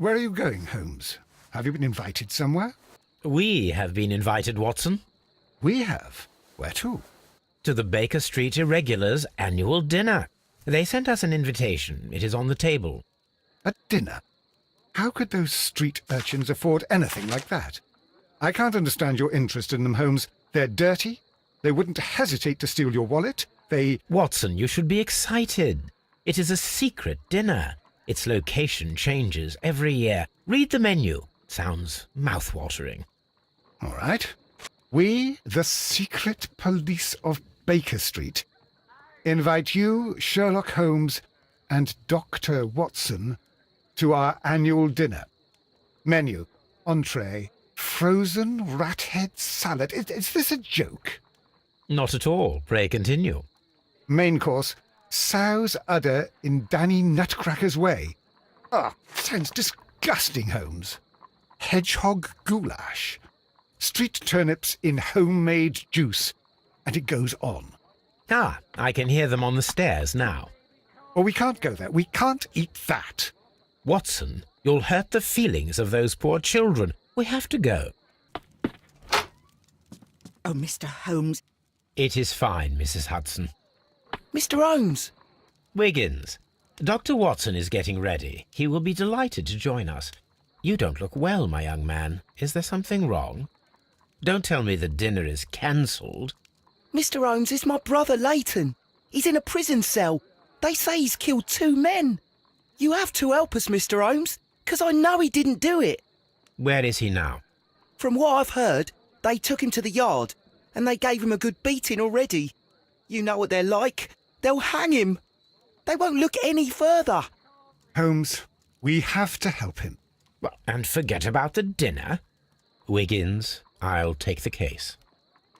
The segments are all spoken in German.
Where are you going, Holmes? Have you been invited somewhere? We have been invited, Watson. We have. Where to? To the Baker Street Irregulars' annual dinner. They sent us an invitation. It is on the table. A dinner? How could those street urchins afford anything like that? I can't understand your interest in them, Holmes. They're dirty. They wouldn't hesitate to steal your wallet. Watson, you should be excited. It is a secret dinner. Its location changes every year. Read the menu. Sounds mouth-watering. All right. We, the secret police of Baker Street, invite you, Sherlock Holmes, and Dr. Watson to our annual dinner. Menu, entree, frozen rat-head salad. Is this a joke? Not at all. Pray continue. Main course, sow's udder in Danny Nutcracker's way. Sounds disgusting, Holmes. Hedgehog goulash. Street turnips in homemade juice. And it goes on. I can hear them on the stairs now. Oh, we can't go there. We can't eat that. Watson, you'll hurt the feelings of those poor children. We have to go. Oh, Mr. Holmes. It is fine, Mrs. Hudson. Mr. Holmes! Wiggins, Dr. Watson is getting ready. He will be delighted to join us. You don't look well, my young man. Is there something wrong? Don't tell me the dinner is cancelled. Mr. Holmes is my brother Leighton. He's in a prison cell. They say he's killed 2 men. You have to help us, Mr. Holmes, 'cause I know he didn't do it. Where is he now? From what I've heard, they took him to the yard, and they gave him a good beating already. You know what they're like. They'll hang him. They won't look any further. Holmes, we have to help him. Well, and forget about the dinner. Wiggins, I'll take the case.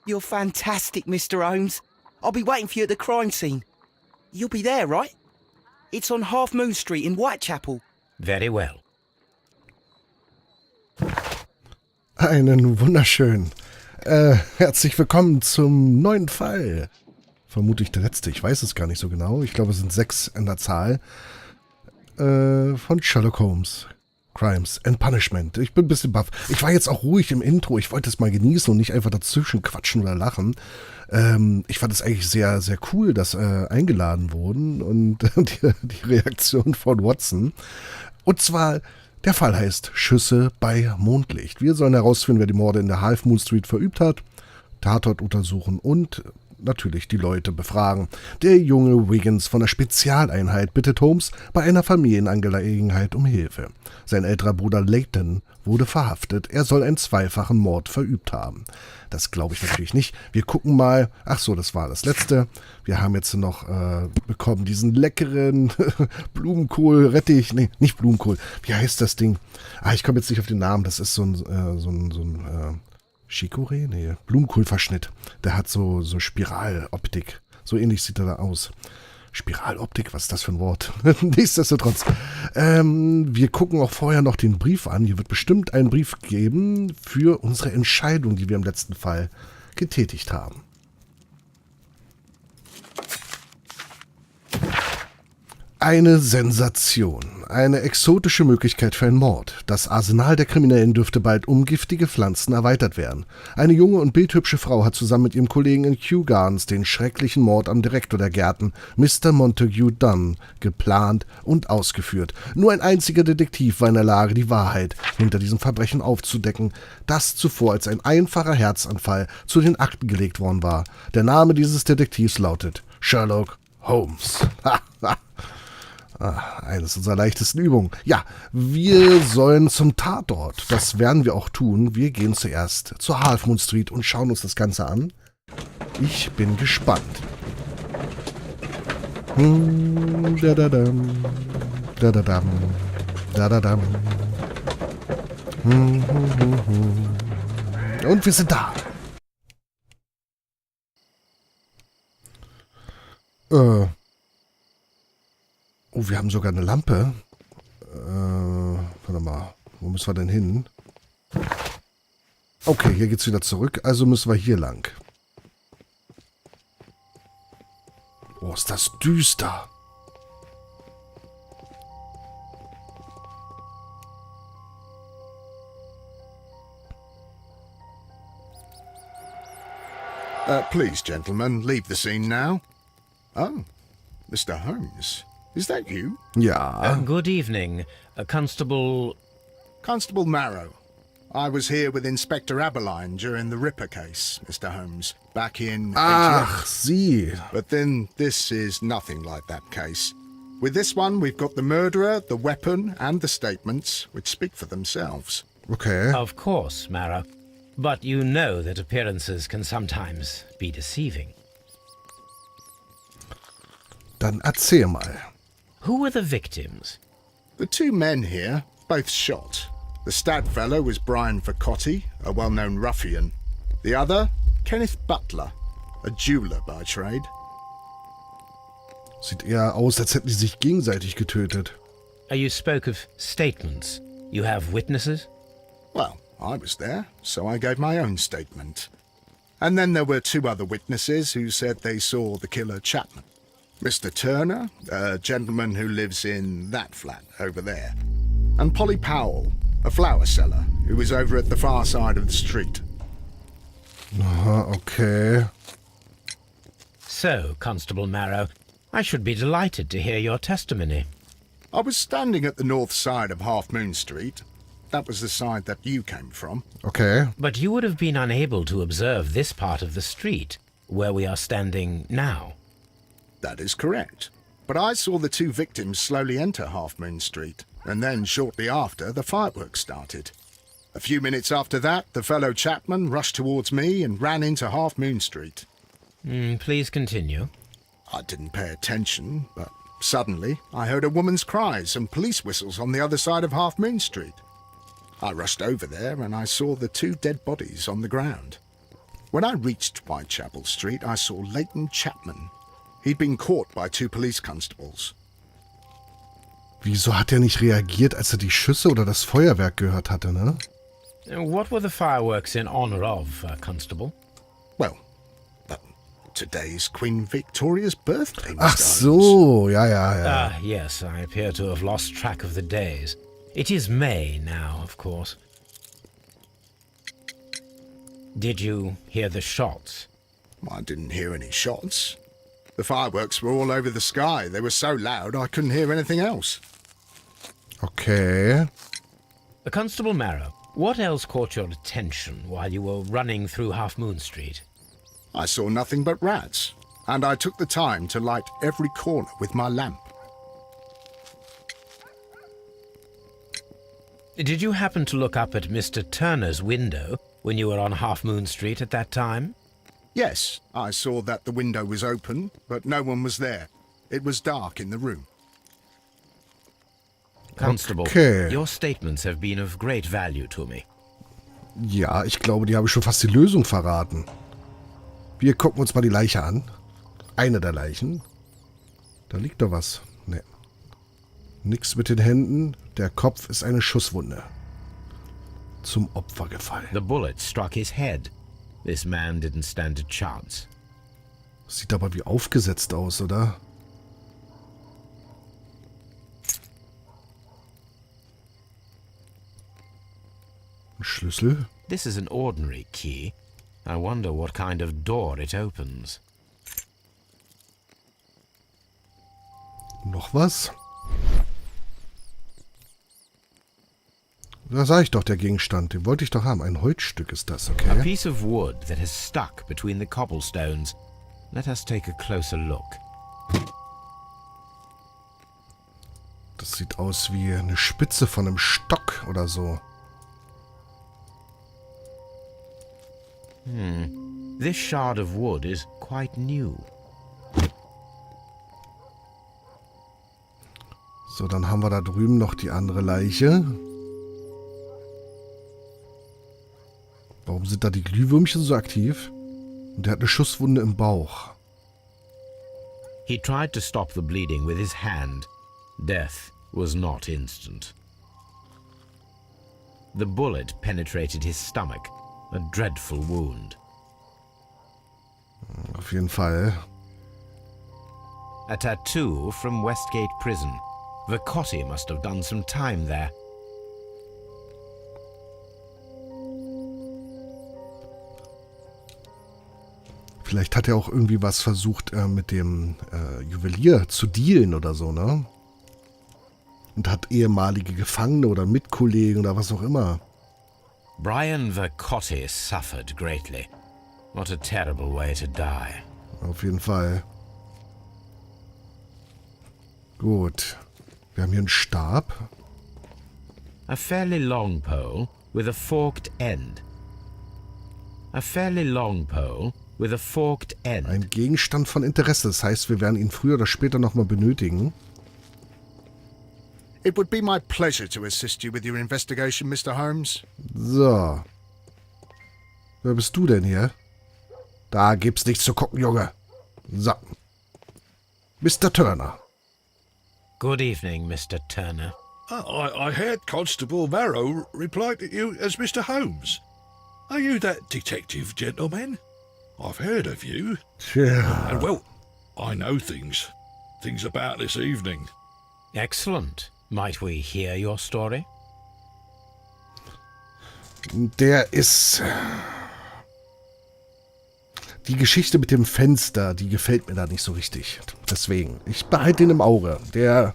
You're fantastic, Mr. Holmes. I'll be waiting for you at the crime scene. You'll be there, right? It's on Half Moon Street in Whitechapel. Very well. Einen wunderschönen. Herzlich willkommen zum neuen Fall. Vermutlich der letzte, ich weiß es gar nicht so genau. Ich glaube, es sind 6 in der Zahl. Von Sherlock Holmes. Crimes and Punishment. Ich bin ein bisschen baff. Ich war jetzt auch ruhig im Intro. Ich wollte es mal genießen und nicht einfach dazwischen quatschen oder lachen. Ich fand es eigentlich sehr, sehr cool, dass eingeladen wurden und die Reaktion von Watson. Und zwar, der Fall heißt Schüsse bei Mondlicht. Wir sollen herausfinden, wer die Morde in der Half Moon Street verübt hat, Tatort untersuchen und natürlich die Leute befragen. Der junge Wiggins von der Spezialeinheit bittet Holmes bei einer Familienangelegenheit um Hilfe. Sein älterer Bruder Leighton wurde verhaftet. Er soll einen 2-fachen Mord verübt haben. Das glaube ich natürlich nicht. Wir gucken mal. Ach so, das war das Letzte. Wir haben jetzt noch bekommen diesen leckeren Blumenkohl-Rettich. Nee, nicht Blumenkohl. Wie heißt das Ding? Ich komme jetzt nicht auf den Namen. Das ist so ein Chicorée? Nee, Blumenkohlverschnitt. Der hat so Spiraloptik. So ähnlich sieht er da aus. Spiraloptik, was ist das für ein Wort? Nichtsdestotrotz. Wir gucken auch vorher noch den Brief an. Hier wird bestimmt einen Brief geben für unsere Entscheidung, die wir im letzten Fall getätigt haben. Eine Sensation. Eine exotische Möglichkeit für einen Mord. Das Arsenal der Kriminellen dürfte bald um giftige Pflanzen erweitert werden. Eine junge und bildhübsche Frau hat zusammen mit ihrem Kollegen in Kew Gardens den schrecklichen Mord am Direktor der Gärten, Mr. Montague Dunn, geplant und ausgeführt. Nur ein einziger Detektiv war in der Lage, die Wahrheit hinter diesem Verbrechen aufzudecken, das zuvor als ein einfacher Herzanfall zu den Akten gelegt worden war. Der Name dieses Detektivs lautet Sherlock Holmes. Eines unserer leichtesten Übungen. Ja, wir sollen zum Tatort. Das werden wir auch tun. Wir gehen zuerst zur Half Moon Street und schauen uns das Ganze an. Ich bin gespannt. Da-da-dam. Da-da-dam. Da-da-dam. Und wir sind da. Oh, wir haben sogar eine Lampe. Warte mal, wo müssen wir denn hin? Okay, hier geht's wieder zurück, also müssen wir hier lang. Oh, ist das düster. Please, gentlemen, leave the scene now. Oh, Mr. Holmes, is that you? Ja. Good evening, Constable... Constable Marrow. I was here with Inspector Aberline during the Ripper case, Mr. Holmes, back in 88. Ach, sie. But then this is nothing like that case. With this one, we've got the murderer, the weapon, and the statements, which speak for themselves. Okay. Of course, Marrow. But you know that appearances can sometimes be deceiving. Dann erzähl mal. Who were the victims? The two men here, both shot. The stab fellow was Brian Vercotti, a well-known ruffian. The other, Kenneth Butler, a jeweler by trade. Sieht eher aus, als hätten die sich gegenseitig getötet. You spoke of statements. You have witnesses? Well, I was there, so I gave my own statement. And then there were two other witnesses who said they saw the killer Chapman. Mr. Turner, a gentleman who lives in that flat over there. And Polly Powell, a flower seller, who was over at the far side of the street. Aha, okay. So, Constable Marrow, I should be delighted to hear your testimony. I was standing at the north side of Half Moon Street. That was the side that you came from. Okay. But you would have been unable to observe this part of the street, where we are standing now. That is correct. But I saw the two victims slowly enter Half Moon Street, and then shortly after, the fireworks started. A few minutes after that, the fellow Chapman rushed towards me and ran into Half Moon Street. Please continue. I didn't pay attention, but suddenly I heard a woman's cries and police whistles on the other side of Half Moon Street. I rushed over there and I saw the two dead bodies on the ground. When I reached Whitechapel Street, I saw Leighton Chapman. He'd been caught by two police constables. Wieso hat er nicht reagiert, als er die Schüsse oder das Feuerwerk gehört hatte, ne? What were the fireworks in honor of, Constable? Well, today's Queen Victoria's birthday, Mr. Ach Holmes. so, ja, ja, ja. Ah, yes, I appear to have lost track of the days. It is May now, of course. Did you hear the shots? I didn't hear any shots. The fireworks were all over the sky. They were so loud I couldn't hear anything else. Okay. Constable Marrow, what else caught your attention while you were running through Half Moon Street? I saw nothing but rats, and I took the time to light every corner with my lamp. Did you happen to look up at Mr. Turner's window when you were on Half Moon Street at that time? Yes, I saw that the window was open, but no one was there. It was dark in the room. Constable, Okay. your statements have been of great value to me. Ja, ich glaube, die habe ich schon fast die Lösung verraten. Wir gucken uns mal die Leiche an. Eine der Leichen. Da liegt doch was. Ne. Nix mit den Händen. Der Kopf ist eine Schusswunde. Zum Opfer gefallen. The bullet struck his head. This man didn't stand a chance. Sieht aber wie aufgesetzt aus, oder? Ein Schlüssel? This is an ordinary key. I wonder what kind of door it opens. Noch was? Da sag ich doch, der Gegenstand. Den wollte ich doch haben. Ein Holzstück ist das, A okay? piece of wood that has stuck between the cobblestones. Let us take a closer look. Das sieht aus wie eine Spitze von einem Stock oder so. This shard of wood is quite new. So, dann haben wir da drüben noch die andere Leiche. Warum sind da die Glühwürmchen so aktiv? Und der hat eine Schusswunde im Bauch. He tried to stop the bleeding with his hand. Death was not instant. The bullet penetrated his stomach, a dreadful wound. Auf jeden Fall. A tattoo from Westgate Prison. Vercotti must have done some time there. Vielleicht hat er auch irgendwie was versucht, mit dem Juwelier zu dealen oder so, ne? Und hat ehemalige Gefangene oder Mitkollegen oder was auch immer. Brian Vercotti suffered greatly. What a terrible way to die. Auf jeden Fall. Gut. Wir haben hier einen Stab. A fairly long pole with a forked end. A fairly long pole with a forked end. Ein Gegenstand von Interesse. Das heißt, wir werden ihn früher oder später nochmal benötigen. It would be my pleasure to assist you with your investigation, Mr. Holmes. So. Wer bist du denn hier? Da gibt's nichts zu gucken, Junge. So. Mr. Turner. Good evening, Mr. Turner. I heard Constable Marrow reply to you as Mr. Holmes. Are you that detective gentleman? I've heard of you. Tja. And well, I know things. Things about this evening. Excellent. Might we hear your story? Der ist... Die Geschichte mit dem Fenster, die gefällt mir da nicht so richtig. Deswegen, ich behalte ihn im Auge. Der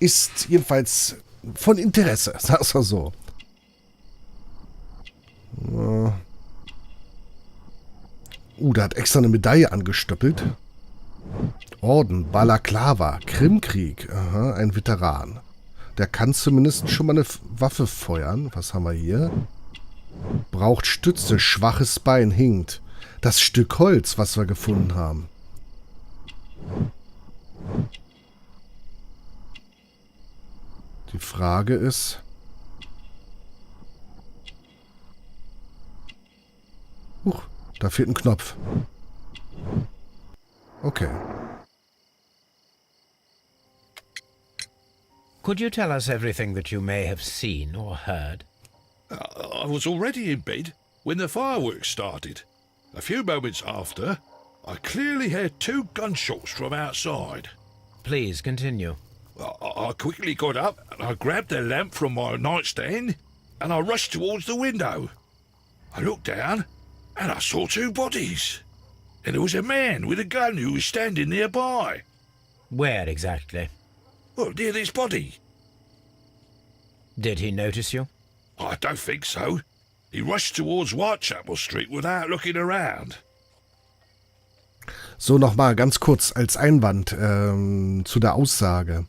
ist jedenfalls von Interesse, sag's mal so. Der hat extra eine Medaille angestöppelt. Orden, Balaklava, Krimkrieg. Aha, ein Veteran. Der kann zumindest schon mal eine Waffe feuern. Was haben wir hier? Braucht Stütze, schwaches Bein, hinkt. Das Stück Holz, was wir gefunden haben. Die Frage ist... da fehlt ein Knopf. Okay. Could you tell us everything that you may have seen or heard? I was already in bed when the fireworks started. A few moments after, I clearly heard 2 gunshots from outside. Please continue. I quickly got up and I grabbed the lamp from my nightstand and I rushed towards the window. I looked down and I saw 2 bodies. And there was a man with a gun who was standing nearby. Where exactly? Well, near this body. Did he notice you? I don't think so. He rushed towards Whitechapel Street without looking around. So, nochmal ganz kurz als Einwand zu der Aussage.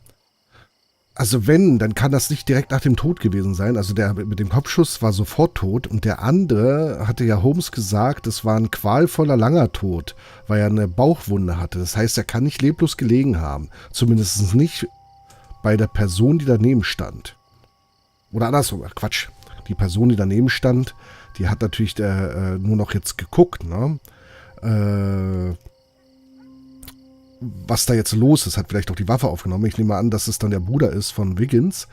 Also wenn, dann kann das nicht direkt nach dem Tod gewesen sein. Also der mit dem Kopfschuss war sofort tot. Und der andere, hatte ja Holmes gesagt, es war ein qualvoller, langer Tod, weil er eine Bauchwunde hatte. Das heißt, er kann nicht leblos gelegen haben. Zumindest nicht bei der Person, die daneben stand. Oder andersrum, ach Quatsch. Die Person, die daneben stand, die hat natürlich nur noch jetzt geguckt, ne? Was da jetzt los ist, hat vielleicht auch die Waffe aufgenommen. Ich nehme an, dass es dann der Bruder ist von Wiggins.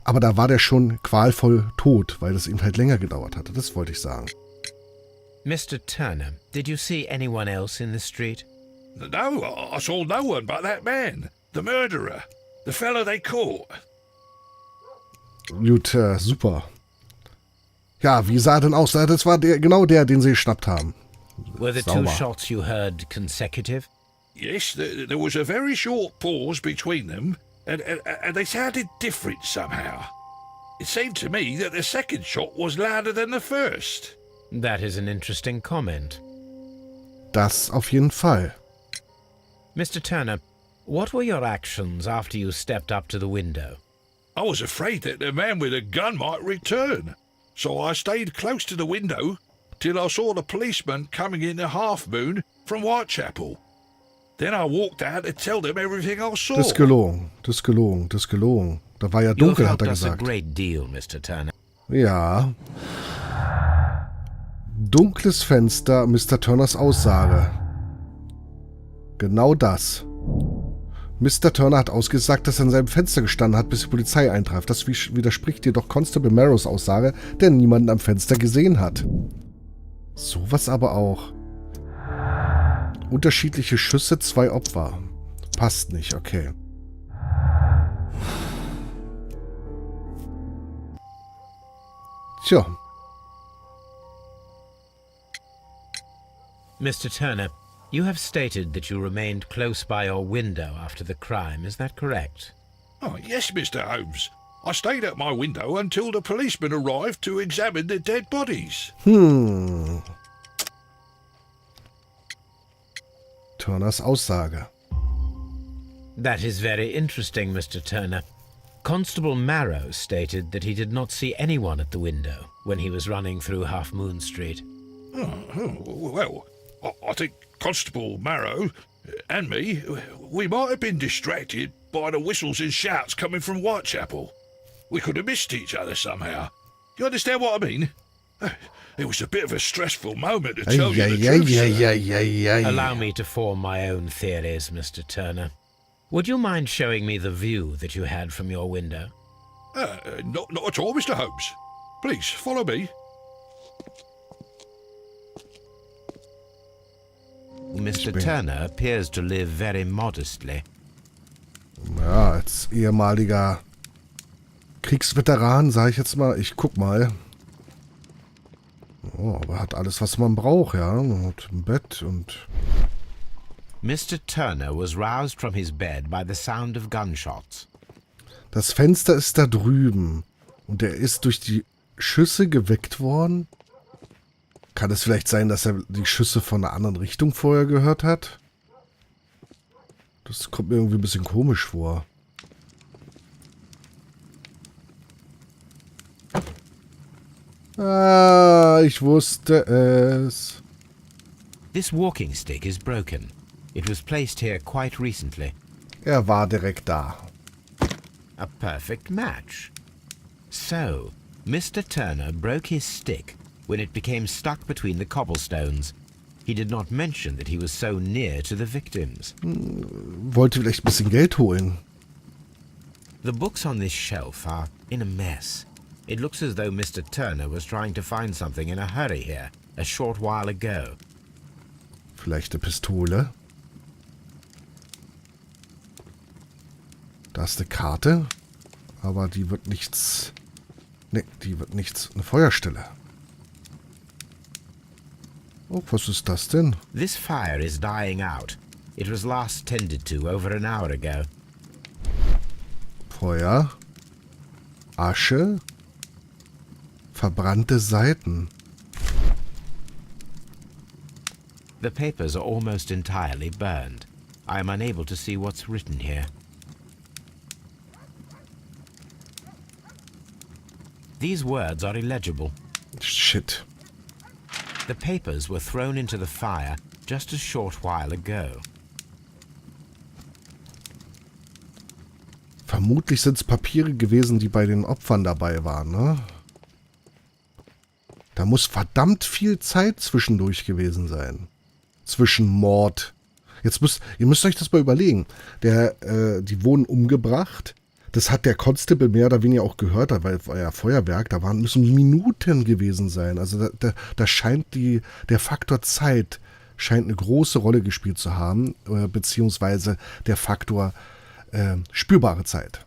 Aber da war der schon qualvoll tot, weil das ihm halt länger gedauert hatte. Das wollte ich sagen. Mr. Turner, did you see anyone else in the street? No, I saw no one but that man, the murderer, the fellow they caught. Gut, super. Ja, wie sah er denn aus? Das war genau der, den sie geschnappt haben. Were the Sauber. 2 shots you heard consecutive? Yes, there was a very short pause between them, and they sounded different somehow. It seemed to me that the second shot was louder than the first. That is an interesting comment. Das auf jeden Fall. Mr. Turner, what were your actions after you stepped up to the window? I was afraid that the man with a gun might return, so I stayed close to the window till I saw the policeman coming in the half-moon from Whitechapel. Then I walked out to tell them everything I saw. Das ist gelogen. Das ist gelogen. Das ist gelogen. Da war ja You have dunkel, hat helped er us a gesagt. great deal, Mr. Turner. Ja. Dunkles Fenster, Mr. Turners Aussage. Genau das. Mr. Turner hat ausgesagt, dass er an seinem Fenster gestanden hat, bis die Polizei eintraf. Das widerspricht jedoch Constable Marrows Aussage, der niemanden am Fenster gesehen hat. Sowas aber auch. Unterschiedliche Schüsse, 2 Opfer. Passt nicht, okay. Tja. Mr. Turner, You have stated that you remained close by your window after the crime, is that correct? Oh, yes, Mr. Holmes. I stayed at my window until the policeman arrived to examine the dead bodies. Turners Aussage. That is very interesting, Mr. Turner. Constable Marrow stated that he did not see anyone at the window when he was running through Half Moon Street. Well, I think Constable Marrow and me, we might have been distracted by the whistles and shouts coming from Whitechapel. We could have missed each other somehow. You understand what I mean? It was a bit of a stressful moment, to tell you the truth, sir. Allow me to form my own theories, Mr. Turner. Would you mind showing me the view that you had from your window? Not at all, Mr. Holmes. Please, follow me. Mr. Turner appears to live very modestly. Ja, als ehemaliger Kriegsveteran, sage ich jetzt mal, ich guck mal. Oh, aber hat alles, was man braucht, ja. Man hat ein Bett und... Mr. Turner was roused from his bed by the sound of gunshots. Das Fenster ist da drüben. Und er ist durch die Schüsse geweckt worden. Kann es vielleicht sein, dass er die Schüsse von einer anderen Richtung vorher gehört hat? Das kommt mir irgendwie ein bisschen komisch vor. Ah, ich wusste es. This walking stick is broken. It was placed here quite recently. Er war direkt da. A perfect match. So, Mr. Turner broke his stick when it became stuck between the cobblestones. He did not mention that he was so near to the victims. Wollte vielleicht ein bisschen Geld holen. The books on this shelf are in a mess. It looks as though Mr. Turner was trying to find something in a hurry here, a short while ago. Vielleicht eine Pistole. Da ist eine Karte. Aber die wird nichts... Ne, die wird nichts. Eine Feuerstelle. Oh, was ist das denn? This fire is dying out. It was last tended to over an hour ago. Feuer. Asche. Verbrannte Seiten. The papers are almost entirely burned. I am unable to see what's written here. These words are illegible. Shit. The papers were thrown into the fire just a short while ago. Vermutlich sind es Papiere gewesen, die bei den Opfern dabei waren, ne? Da muss verdammt viel Zeit zwischendurch gewesen sein. Zwischen Mord. Ihr müsst euch das mal überlegen. Die wurden umgebracht. Das hat der Constable mehr oder weniger auch gehört, weil es war ja Feuerwerk, müssen Minuten gewesen sein. Also da scheint der Faktor Zeit scheint eine große Rolle gespielt zu haben, beziehungsweise der Faktor spürbare Zeit.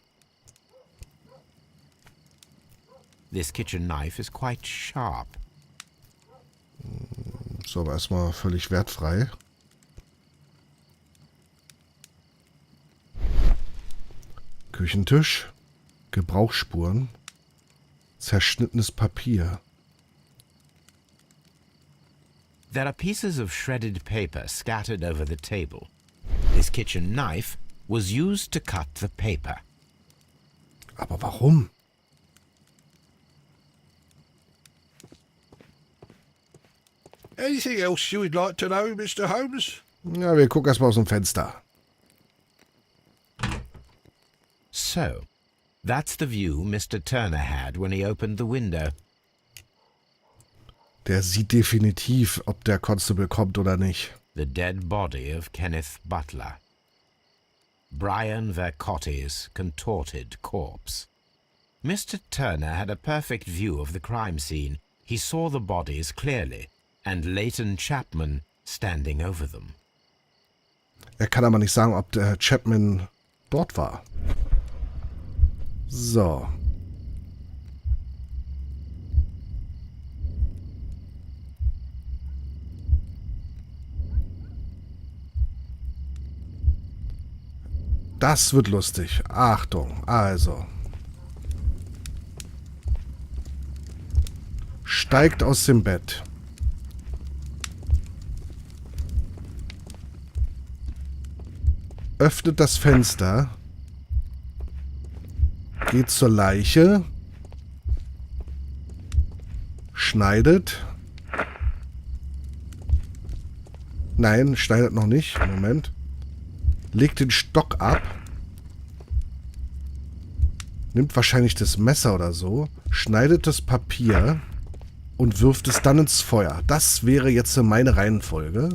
This kitchen knife is quite sharp. So, aber erstmal völlig wertfrei. Küchentisch, Gebrauchsspuren, zerschnittenes Papier. There are pieces of shredded paper scattered over the table. This kitchen knife was used to cut the paper. Aber warum? Anything else you would like to know, Mr. Holmes? Ja, wir gucken erstmal aus dem Fenster. So, that's the view Mr. Turner had when he opened the window. Der sieht definitiv, ob der Constable kommt oder nicht. The dead body of Kenneth Butler. Brian Vercotti's contorted corpse. Mr. Turner had a perfect view of the crime scene. He saw the bodies clearly, and Leighton Chapman standing over them. Er kann aber nicht sagen, ob der Chapman dort war. So. Das wird lustig. Achtung, also. Steigt aus dem Bett. Öffnet das Fenster. Geht zur Leiche. Schneidet. Nein, schneidet noch nicht. Moment. Legt den Stock ab. Nimmt wahrscheinlich das Messer oder so. Schneidet das Papier. Und wirft es dann ins Feuer. Das wäre jetzt meine Reihenfolge.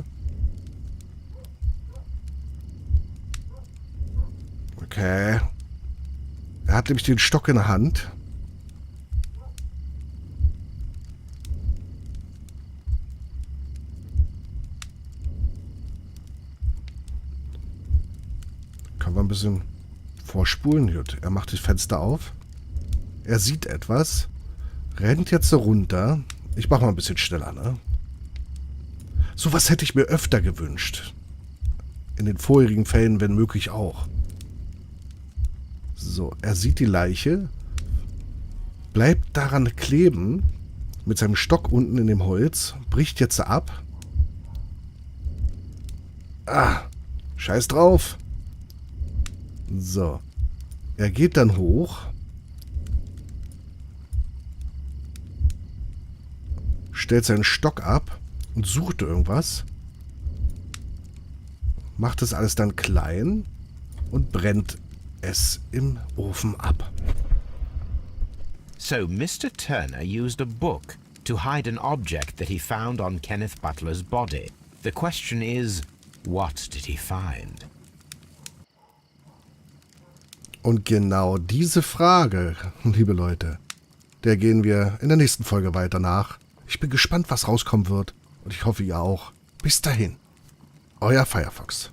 Okay. Er hat nämlich den Stock in der Hand. Können wir ein bisschen vorspulen. Gut. Er macht das Fenster auf. Er sieht etwas. Rennt jetzt so runter. Ich mache mal ein bisschen schneller, ne? Sowas hätte ich mir öfter gewünscht. In den vorherigen Fällen, wenn möglich, auch. So, er sieht die Leiche. Bleibt daran kleben. Mit seinem Stock unten in dem Holz. Bricht jetzt ab. Ah, scheiß drauf. So. Er geht dann hoch. Stellt seinen Stock ab und sucht irgendwas. Macht das alles dann klein und brennt es im Ofen ab. So Mr. Turner used a book to hide an object that he found on Kenneth Butler's body. The question is, what did he find? Und genau diese Frage, liebe Leute, der gehen wir in der nächsten Folge weiter nach. Ich bin gespannt, was rauskommen wird. Und ich hoffe, ihr auch. Bis dahin. Euer Firefox.